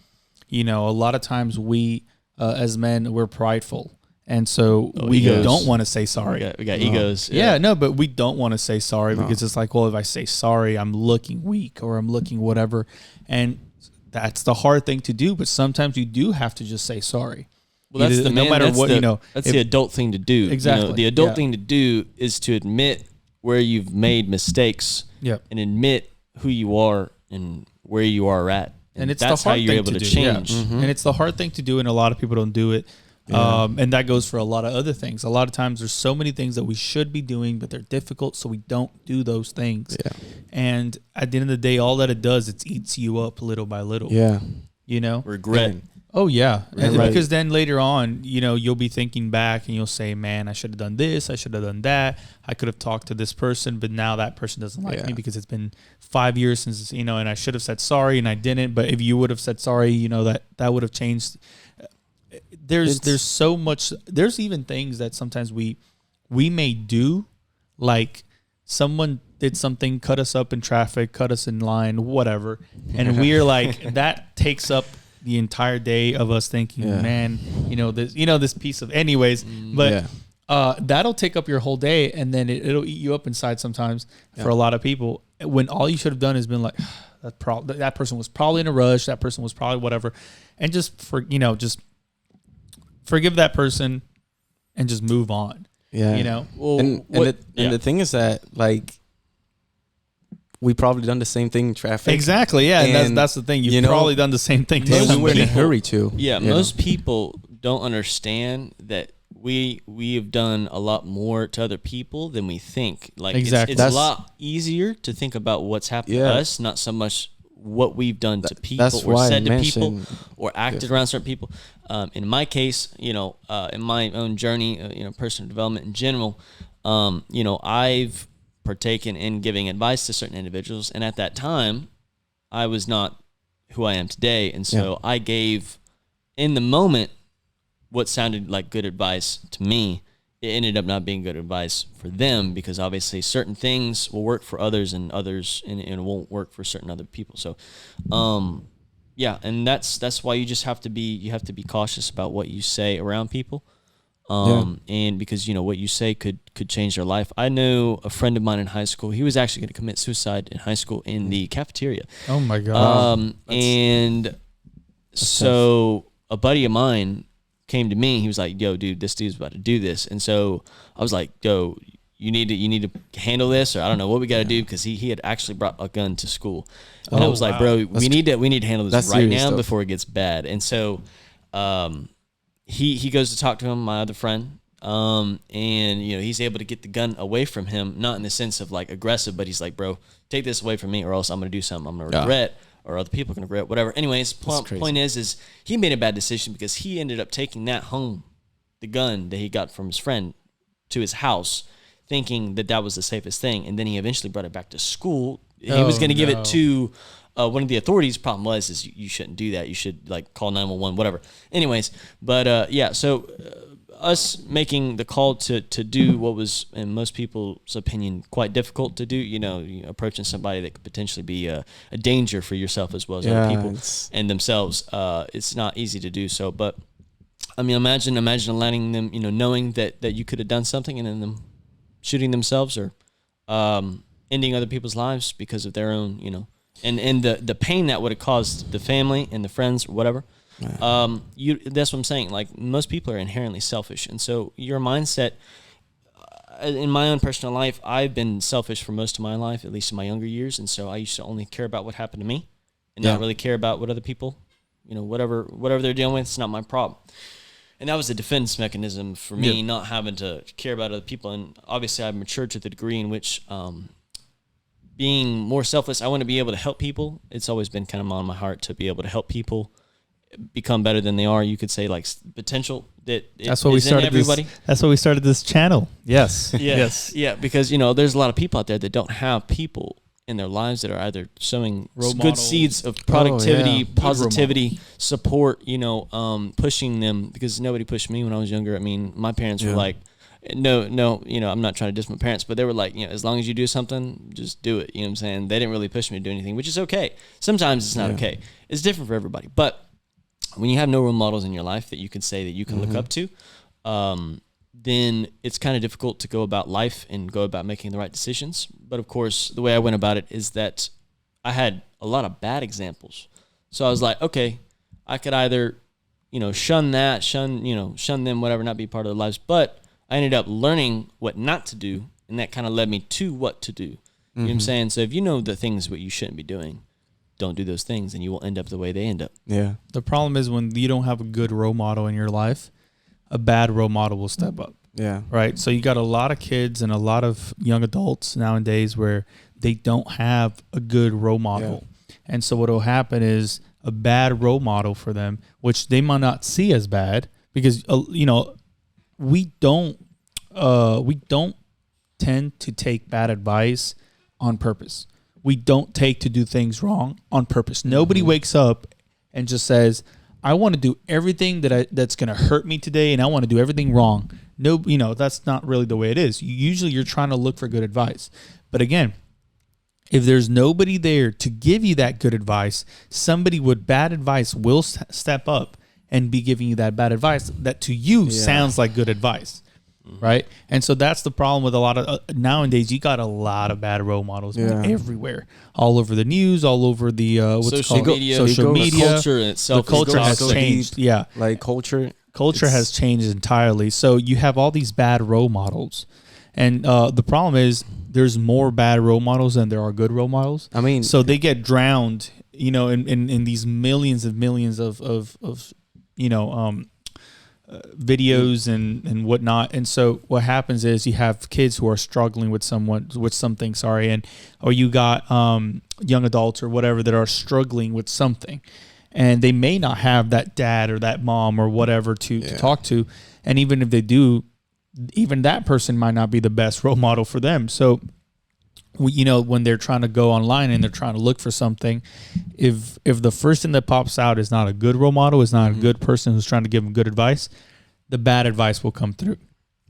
a lot of times we as men, we're prideful, and so we egos. don't want to say sorry. We got egos. Yeah, no, but we don't want to say sorry because it's like, well, if I say sorry, I'm looking weak or I'm looking whatever, and that's the hard thing to do. But sometimes you do have to just say sorry. Well, that's no matter what, That's the adult thing to do. Exactly. The adult thing to do is to admit where you've made mistakes. Yep. And admit who you are and where you are at. And it's that's the hard how you're thing able to do. change. Yeah. And it's the hard thing to do, and a lot of people don't do it. And that goes for a lot of other things. A lot of times there's so many things that we should be doing, but they're difficult, so we don't do those things. Yeah. And at the end of the day, all that it does, it eats you up little by little. Yeah. Regret. Oh, yeah. And Right. because then later on, you'll be thinking back and you'll say, man, I should have done this. I should have done that. I could have talked to this person, but now that person doesn't like me because it's been 5 years since, and I should have said sorry and I didn't. But if you would have said sorry, that would have changed. There's so much. There's even things that sometimes we may do, like someone did something, cut us up in traffic, cut us in line, whatever. And we're like, that takes up the entire day of us thinking, man, this piece of anyways, but that'll take up your whole day, and then it'll eat you up inside sometimes for a lot of people, when all you should have done is been like, that person was probably in a rush, that person was probably whatever, and just forgive that person and just move on. Well, And the thing is that, like, we probably done the same thing in traffic. Exactly. Yeah. And that's the thing. You've probably done the same thing. And we were in a hurry too. Yeah. Most people don't understand that we have done a lot more to other people than we think. Like, exactly. It's a lot easier to think about what's happened to us, not so much what we've done to people or said to people or acted around certain people. In my case, in my own journey, personal development in general, I've partaken in giving advice to certain individuals, and at that time I was not who I am today, and so I gave in the moment what sounded like good advice to me. It ended up not being good advice for them, because obviously certain things will work for others and it won't work for certain other people. So and that's why you just have to be cautious about what you say around people. And because what you say could change their life. I know a friend of mine in high school. He was actually going to commit suicide in high school in the cafeteria. Oh my God. And so a buddy of mine came to me. He was like, "Yo, dude, this dude's about to do this." And so I was like, "Yo, you need to handle this, or I don't know what we got to do," because he had actually brought a gun to school. And I was like, "Bro, we need to handle this right now before it gets bad." And so he goes to talk to him, my other friend, and he's able to get the gun away from him, not in the sense of like aggressive, but he's like, "Bro, take this away from me, or else I'm gonna do something I'm gonna regret, or other people are gonna regret, whatever." Anyways, point is he made a bad decision, because he ended up taking that home, the gun that he got from his friend, to his house, thinking that was the safest thing, and then he eventually brought it back to school. He was gonna give it to one of the authorities. Problem was you shouldn't do that. You should like call 911, whatever. Anyways, but so us making the call to do what was, in most people's opinion, quite difficult to do. Approaching somebody that could potentially be a danger for yourself as well as other people and themselves. It's not easy to do so. But I mean, imagine letting them, knowing that you could have done something, and then them shooting themselves or ending other people's lives because of their own, and the pain that would have caused the family and the friends or whatever. That's what I'm saying. Like, most people are inherently selfish, and so your mindset. In my own personal life, I've been selfish for most of my life, at least in my younger years, and so I used to only care about what happened to me, and not really care about what other people, whatever they're dealing with. It's not my problem. And that was a defense mechanism for me, not having to care about other people. And obviously, I've matured to the degree in which being more selfless, I want to be able to help people. It's always been kind of on my heart to be able to help people become better than they are. You could say like potential that's what we started everybody. That's what we started this channel. Yes. Yes. Yeah. Because, there's a lot of people out there that don't have people in their lives that are either showing good seeds of productivity, positivity, support, pushing them, because nobody pushed me when I was younger. I mean, my parents were like, no, I'm not trying to diss my parents, but they were like, as long as you do something, just do it. You know what I'm saying? They didn't really push me to do anything, which is okay. Sometimes it's not okay. It's different for everybody. But when you have no role models in your life that you can say that you can look up to, then it's kind of difficult to go about life and go about making the right decisions. But of course, the way I went about it is that I had a lot of bad examples. So I was like, okay, I could either, shun them, whatever, not be part of their lives. But I ended up learning what not to do, and that kind of led me to what to do. You know what I'm saying? So if you know the things what you shouldn't be doing, don't do those things, and you will end up the way they end up. Yeah. The problem is when you don't have a good role model in your life, a bad role model will step up. Yeah. Right. So you got a lot of kids and a lot of young adults nowadays where they don't have a good role model. Yeah. And so what will happen is a bad role model for them, which they might not see as bad, because, we don't tend to take bad advice on purpose. We don't take to do things wrong on purpose. Nobody wakes up and just says, I want to do everything that's going to hurt me today, and I want to do everything wrong. No, that's not really the way it is. Usually you're trying to look for good advice. But again, if there's nobody there to give you that good advice, somebody with bad advice will step up and be giving you that bad advice that to you sounds like good advice. Right. And so that's the problem with a lot of nowadays. You got a lot of bad role models everywhere, all over the news, all over the social media, culture itself. The culture has changed. Yeah. Like culture has changed entirely. So you have all these bad role models. And the problem is there's more bad role models than there are good role models. I mean, so they get drowned, in these millions of videos and whatnot. And so what happens is you have kids who are struggling with something, or you got young adults or whatever that are struggling with something, and they may not have that dad or that mom or whatever to talk to. And even if they do, even that person might not be the best role model for them. So when they're trying to go online and they're trying to look for something, if the first thing that pops out is not a good role model, is not a good person who's trying to give them good advice, the bad advice will come through.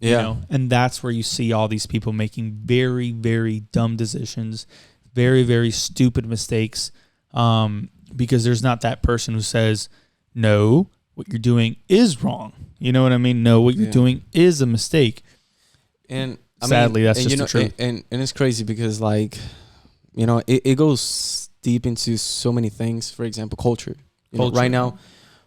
And that's where you see all these people making very, very dumb decisions, very, very stupid mistakes, because there's not that person who says, no, what you're doing is wrong. You know what I mean? No, what you're doing is a mistake. And sadly, that's just the truth. And it's crazy because, it goes deep into so many things. For example, culture. Right now,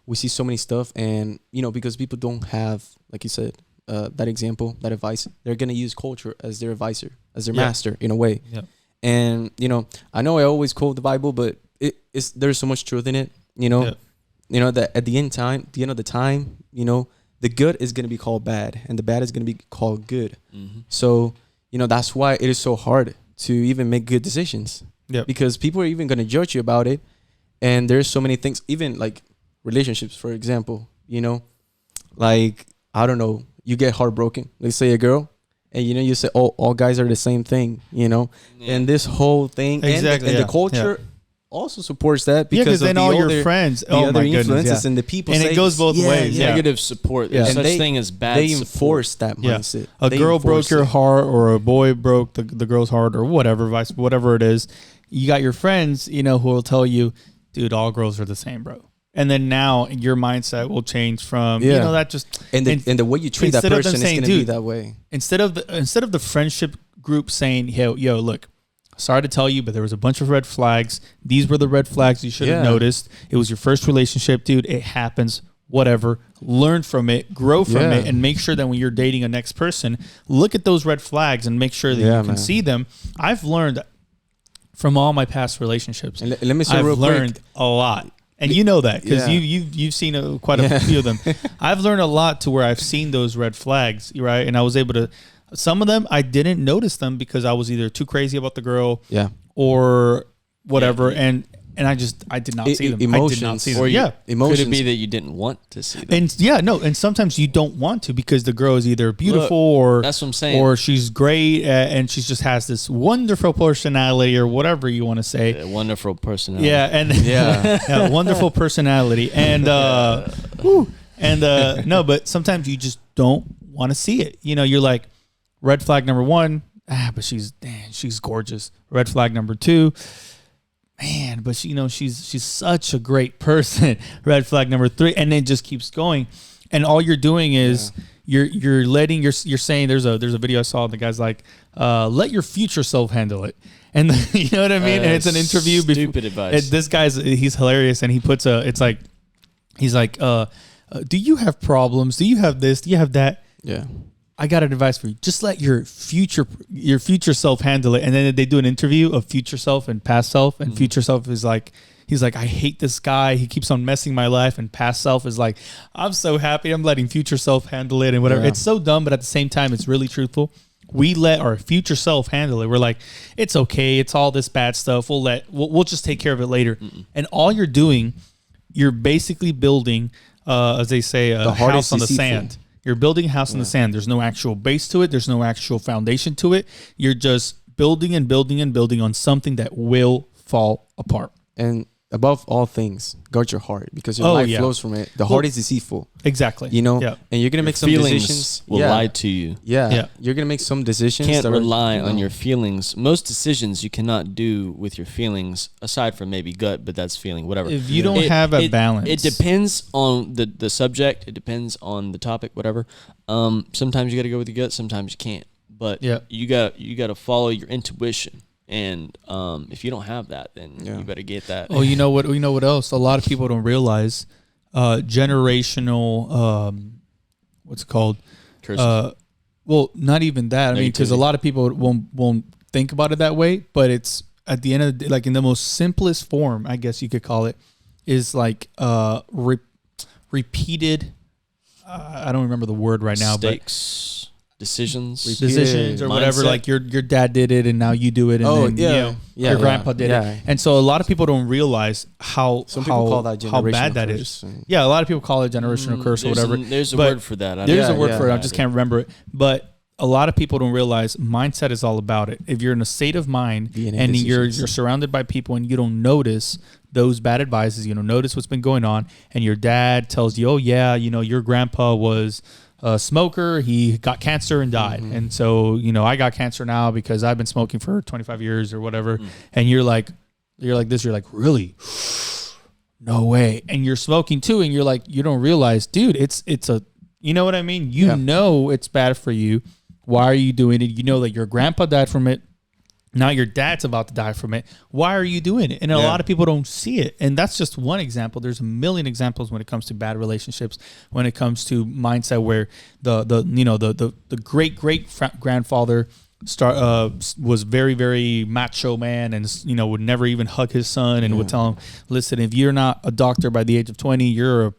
we see so many stuff, and because people don't have, like you said, that example, that advice, they're gonna use culture as their advisor, as their master in a way. Yeah. And I know I always quote the Bible, but there's so much truth in it. That at the end of the time, the good is going to be called bad, and the bad is going to be called good. Mm-hmm. So, that's why it is so hard to even make good decisions. Yep. Because people are even going to judge you about it. And there's so many things, even like relationships, for example, like, I don't know, you get heartbroken. Let's say a girl, and, you say, oh, all guys are the same thing, and this whole thing and the culture also supports that, because then all your friends, the other influences, and the people, and it goes both ways. Negative support. There's such thing as bad. They support. enforce that mindset. A girl broke your heart, or a boy broke the girl's heart, or whatever it is. You got your friends, who will tell you, dude, all girls are the same, bro. And then now your mindset will change from that just and the way you treat that person is going to be that way. Instead of the friendship group saying, yo, look, sorry to tell you, but there was a bunch of red flags. These were the red flags you should have noticed. It was your first relationship, dude. It happens. Whatever. Learn from it, grow from it, and make sure that when you're dating a next person, look at those red flags and make sure that you can see them. I've learned from all my past relationships. And let me say I've learned a lot. And you know that because Yeah. you've seen quite a few of them. I've learned a lot to where I've seen those red flags, right? And I was able to. Some of them I didn't notice them because I was either too crazy about the girl, or whatever, and I did not see them. I did not see them. Or emotions. Could it be that you didn't want to see them? And and sometimes you don't want to because the girl is either beautiful or that's what I'm saying, or she's great and she just has this wonderful personality or whatever you want to say. A wonderful personality. Yeah, and yeah, wonderful personality and no, but sometimes you just don't want to see it. You know, you're like, red flag number 1, but she's gorgeous. Red flag number 2. Man, but she's such a great person. Red flag number 3, and then just keeps going. And all you're doing is you're letting you're saying there's a video I saw. And the guy's like, let your future self handle it. And you know what I mean. And it's an interview. Stupid advice. This he's hilarious, and he puts he's like, do you have problems? Do you have this? Do you have that? Yeah. I got an advice for you. Just let your future self handle it. And then they do an interview of future self and past self. And future self is like, he's like, I hate this guy. He keeps on messing my life. And past self is like, I'm so happy. I'm letting future self handle it and whatever. Yeah. It's so dumb, but at the same time, it's really truthful. We let our future self handle it. We're like, it's okay. It's all this bad stuff. We'll just take care of it later. And all you're doing, you're basically building, as they say, a house on the sand. You're building a house in the sand. There's no actual base to it. There's no actual foundation to it. You're just building and building and building on something that will fall apart. And above all things, guard your heart because your life flows from it. The heart is deceitful. Exactly. You know, and you're going to make some feelings decisions. Will lie to you. Yeah. You're going to make some decisions. You can't rely on your feelings. Most decisions you cannot do with your feelings, aside from maybe gut, but that's feeling, whatever. If you don't have a balance. It depends on the subject. It depends on the topic, whatever. Sometimes you got to go with your gut. Sometimes you can't. But you got to follow your intuition. And if you don't have that, then you better get that. Oh, you know what else? A lot of people don't realize generational. What's it called? Curses. Well, not even that. I mean, because a lot of people won't think about it that way. But it's at the end of the day, like in the most simplest form, I guess you could call it, is like repeated. I don't remember the word right now, Mistakes. Decisions or whatever. Like your dad did it, and now you do it, and your grandpa did it. And so a lot of people don't realize how call that how bad that curse. is. Yeah, a lot of people call it generational curse or whatever. There's a word for that. There's a word for it. I just can't remember it. But a lot of people don't realize mindset is all about it. If you're in a state of mind and you're surrounded by people and you don't notice those bad advices, you don't notice what's been going on, and your dad tells you, oh yeah, your grandpa was a smoker, he got cancer and died. And so, I got cancer now because I've been smoking for 25 years or whatever. And you're like, really? No way. And you're smoking too. And you're like, you don't realize, dude, it's a, you know what I mean? You know, it's bad for you. Why are you doing it? You know that your grandpa died from it. Now your dad's about to die from it. Why are you doing it? And a lot of people don't see it. And that's just one example. There's a million examples when it comes to bad relationships, when it comes to mindset where the great grandfather was very, very macho man and would never even hug his son and would tell him, listen, if you're not a doctor by the age of 20, you're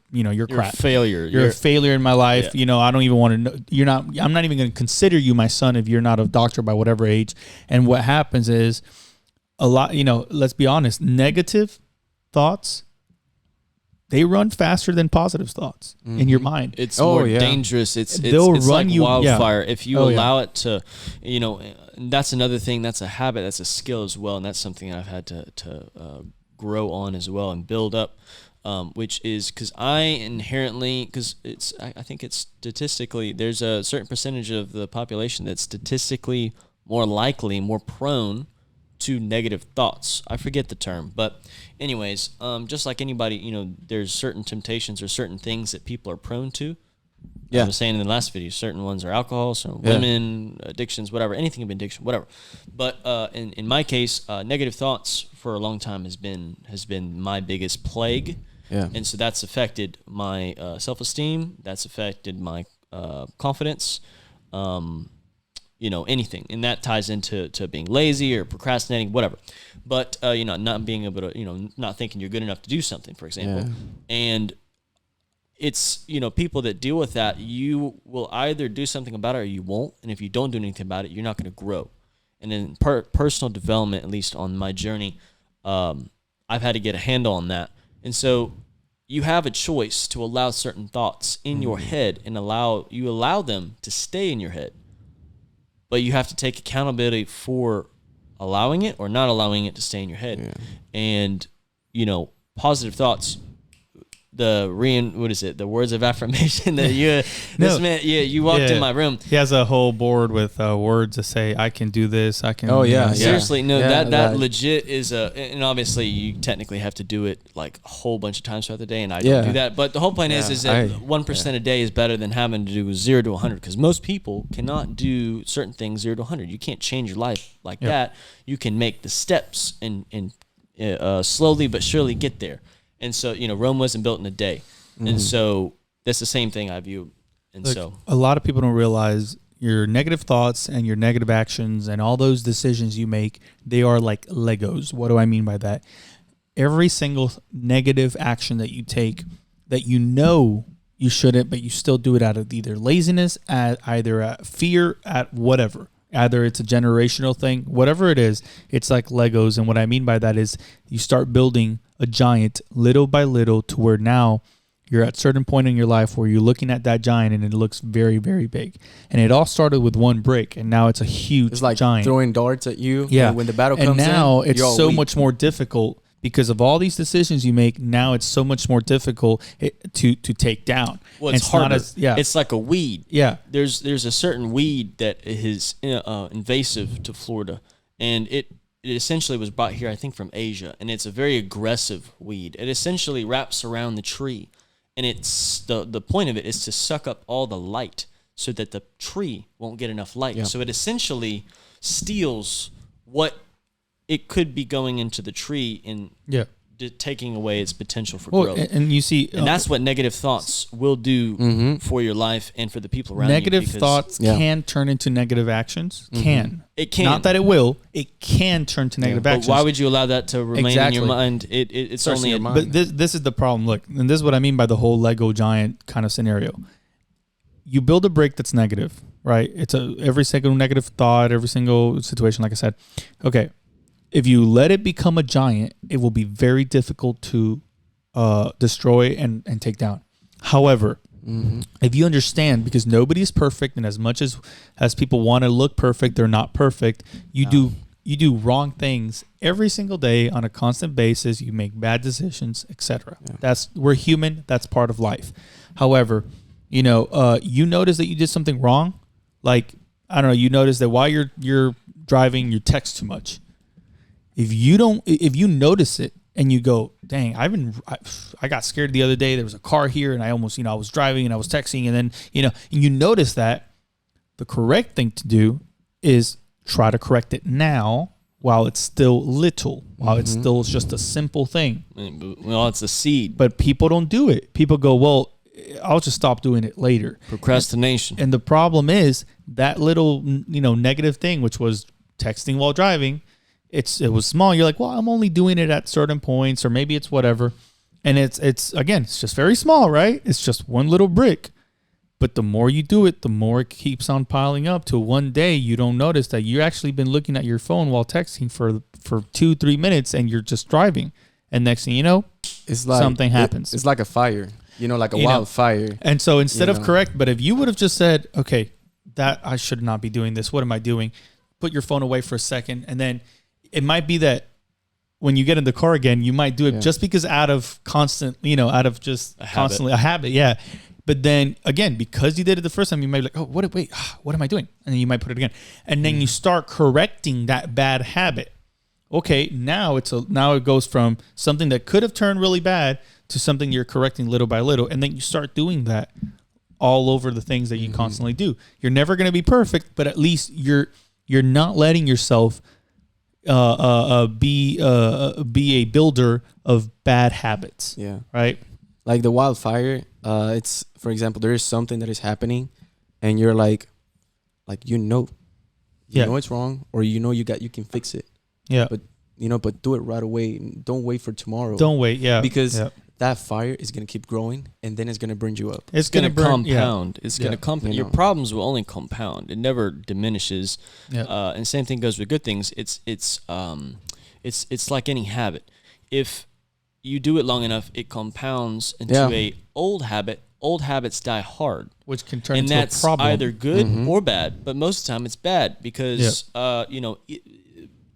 crap. A failure. You're a failure in my life. I don't even want to know. I'm not even going to consider you my son if you're not a doctor by whatever age. And what happens is a lot, let's be honest, negative thoughts, they run faster than positive thoughts in your mind. It's more dangerous. It's like wildfire. If you allow it to, that's another thing. That's a habit. That's a skill as well. And that's something I've had to grow on as well and build up, which is because I think it's statistically, there's a certain percentage of the population that's statistically more likely, more prone to negative thoughts. I forget the term, but anyways, just like anybody, there's certain temptations or certain things that people are prone to. I was saying in the last video, certain ones are alcohol, so women, addictions, whatever, anything of addiction, whatever. But in my case, negative thoughts for a long time has been my biggest plague. Yeah. And so that's affected my self-esteem. That's affected my confidence. anything, and that ties into being lazy or procrastinating, whatever. But not being able to, not thinking you're good enough to do something, for example. And it's, people that deal with that, you will either do something about it or you won't. And if you don't do anything about it, you're not going to grow. And then personal development, at least on my journey, I've had to get a handle on that. And so you have a choice to allow certain thoughts in your head and allow them to stay in your head. But you have to take accountability for allowing it or not allowing it to stay in your head. Yeah. And, positive thoughts, the words of affirmation that you walked in my room. He has a whole board with words that say, I can do this, I can. Oh yeah, seriously, no, that legit is and obviously you technically have to do it like a whole bunch of times throughout the day, and I don't do that. But the whole point is that 1% a day is better than having to do 0 to 100, because most people cannot do certain things 0 to 100. You can't change your life like that. You can make the steps and slowly but surely get there. And so, Rome wasn't built in a day. And so that's the same thing I view. And so a lot of people don't realize your negative thoughts and your negative actions and all those decisions you make, they are like Legos. What do I mean by that? Every single negative action that you take that you shouldn't, but you still do it out of either laziness, either at fear, at whatever. Either it's a generational thing, whatever it is, it's like Legos. And what I mean by that is you start building a giant little by little to where now you're at a certain point in your life where you're looking at that giant and it looks very, very big. And it all started with one brick, and now it's a huge It's like giant. throwing darts at you. Yeah. And when the battle comes in, and now it's so weak. much more difficult because of all these decisions you make. Now it's so much more difficult to take down. Well, it's not harder. as It's like a weed. Yeah. There's a certain weed that is invasive to Florida, and it essentially was brought here, I think, from Asia, and it's a very aggressive weed. It essentially wraps around the tree, and it's the point of it is to suck up all the light so that the tree won't get enough light. Yeah. So it essentially steals what it could be going into the tree and taking away its potential for growth. And you see, and that's what negative thoughts will do for your life and for the people around you. Negative thoughts can turn into negative actions. It can. Not that it will. It can turn to negative actions. But why would you allow that to remain in your mind? It's only your mind. But this is the problem. Look, and this is what I mean by the whole Lego giant kind of scenario. You build a brick that's negative, right? It's every single negative thought, every single situation, like I said. Okay. If you let it become a giant, it will be very difficult to destroy and take down. However, if you understand, because nobody is perfect, and as much as people want to look perfect, they're not perfect. You do wrong things every single day on a constant basis. You make bad decisions, etc. We're human. That's part of life. However, you notice that you did something wrong. Like, I don't know, you notice that while you're driving, you text too much. If you notice it and you go, dang, I got scared the other day. There was a car here and I almost, I was driving and I was texting, and then, and you notice that, the correct thing to do is try to correct it now while it's still little, while it's still just a simple thing. Well, it's a seed. But people don't do it. People go, well, I'll just stop doing it later. Procrastination. And the problem is that little, negative thing, which was texting while driving, it was small. You're like, well, I'm only doing it at certain points, or maybe it's whatever. And it's just very small, right? It's just one little brick. But the more you do it, the more it keeps on piling up, till one day you don't notice that you actually been looking at your phone while texting for 2-3 minutes, and you're just driving. And next thing you know, it's like something happens. It's like a fire, like a wildfire. And so instead of correct, but if you would have just said, okay, that I should not be doing this. What am I doing? Put your phone away for a second, and then it might be that when you get in the car again, you might do it just because out of constant, out of just constantly a habit. Yeah. But then again, because you did it the first time, you might be like, oh, what am I doing? And then you might put it again. And then you start correcting that bad habit. Okay. Now it goes from something that could have turned really bad to something you're correcting little by little. And then you start doing that all over the things that you constantly do. You're never going to be perfect, but at least you're not letting yourself be a builder of bad habits. Yeah. Right. Like the wildfire. It's, for example, there is something that is happening, and you're like You Yeah. know it's wrong, or you know you can fix it. Yeah. But but do it right away. Don't wait for tomorrow. Don't wait. Yeah. Because yeah. that fire is gonna keep growing, and then it's gonna burn you up. It's going to burn- yeah. compound. It's going to compound. Your problems will only compound. It never diminishes. Yeah. And same thing goes with good things. It's like any habit. If you do it long enough, it compounds into a old habit. Old habits die hard, Which can turn and into that's a problem. either good or bad. But most of the time, it's bad because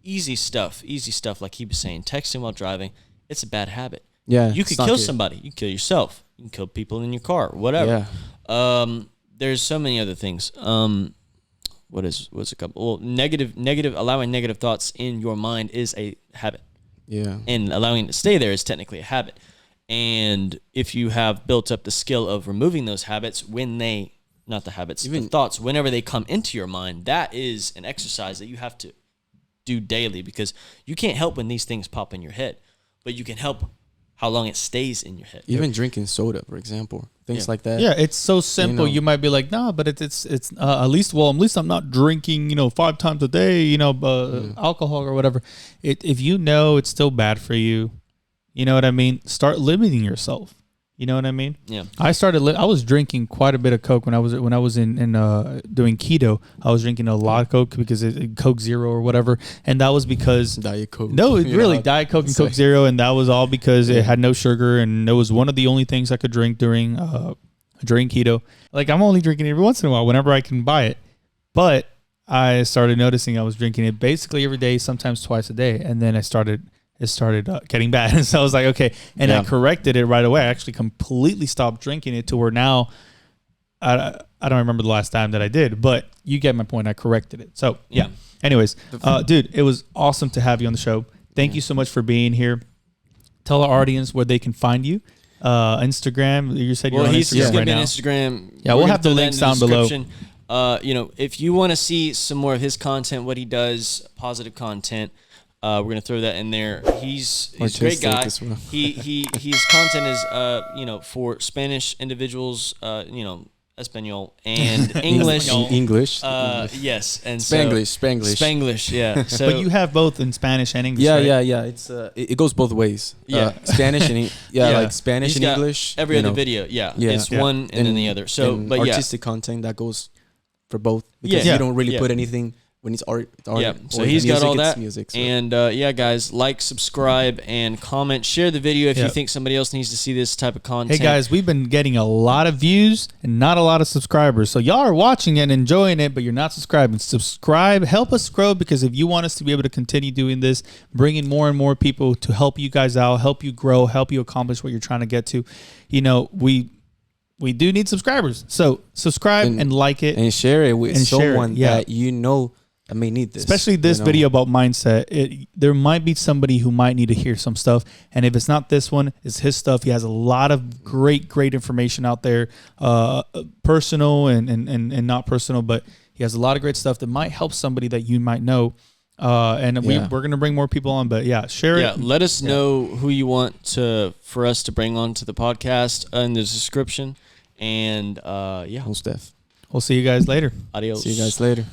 easy stuff like he was saying, texting while driving. It's a bad habit. Yeah, You could kill somebody. You can kill yourself. You can kill people in your car. Whatever. Yeah. There's so many other things. What's a couple? Well, allowing negative thoughts in your mind is a habit. Yeah. And allowing it to stay there is technically a habit. And if you have built up the skill of removing those habits the thoughts, whenever they come into your mind, that is an exercise that you have to do daily, because you can't help when these things pop in your head, but you can help how long it stays in your head. Even drinking soda, for example, things like that. Yeah, it's so simple. You might be like, nah, but it's at least I'm not drinking 5 times a day, alcohol or whatever. If you know it's still bad for you, you know what I mean? Start limiting yourself. You know what I mean? Yeah. I was drinking quite a bit of Coke when I was in doing keto. I was drinking a lot of Coke because Coke Zero or whatever, and that was because Diet Coke. No, really, Diet Coke and Coke Zero, and that was all because it had no sugar, and it was one of the only things I could drink during keto. Like, I'm only drinking it every once in a while whenever I can buy it, but I started noticing I was drinking it basically every day, sometimes twice a day, and then it started getting bad. And so I was like, okay. And I corrected it right away. I actually completely stopped drinking it to where now I don't remember the last time that I did, but you get my point. I corrected it. So yeah. Anyways, dude, it was awesome to have you on the show. Thank you so much for being here. Tell our audience where they can find you. Instagram. You said you're on he's Instagram gonna right be on now. Instagram. Yeah, we'll have the links down below. If you want to see some more of his content, what he does, positive content, we're gonna throw that in there. He's a great guy. Well. His content is for Spanish individuals, Espanol and English. English. Yes, and Spanglish. Yeah. So, But you have both in Spanish and English. Yeah, right? yeah. It's it goes both ways. Yeah. Spanish and like Spanish he's and got English. every other video. Yeah, it's one and then the other. So, and but artistic content that goes for both, because you don't really put anything. When it's art, yeah. So or he's music, got all that. Music, so. And guys, like, subscribe, and comment. Share the video if you think somebody else needs to see this type of content. Hey guys, we've been getting a lot of views and not a lot of subscribers. So y'all are watching it and enjoying it, but you're not subscribing. Subscribe, help us grow, because if you want us to be able to continue doing this, bringing more and more people to help you guys out, help you grow, help you accomplish what you're trying to get to, we do need subscribers. So subscribe and like it and share it with someone that I may need this, especially this video about mindset. There might be somebody who might need to hear some stuff, and if it's not this one, it's his stuff. He has a lot of great information out there, personal and not personal, but he has a lot of great stuff that might help somebody that you might know. We're gonna bring more people on, but share it. Let us know who you want for us to bring on to the podcast in the description, and Whole stuff. We'll see you guys later. Adios. See you guys later.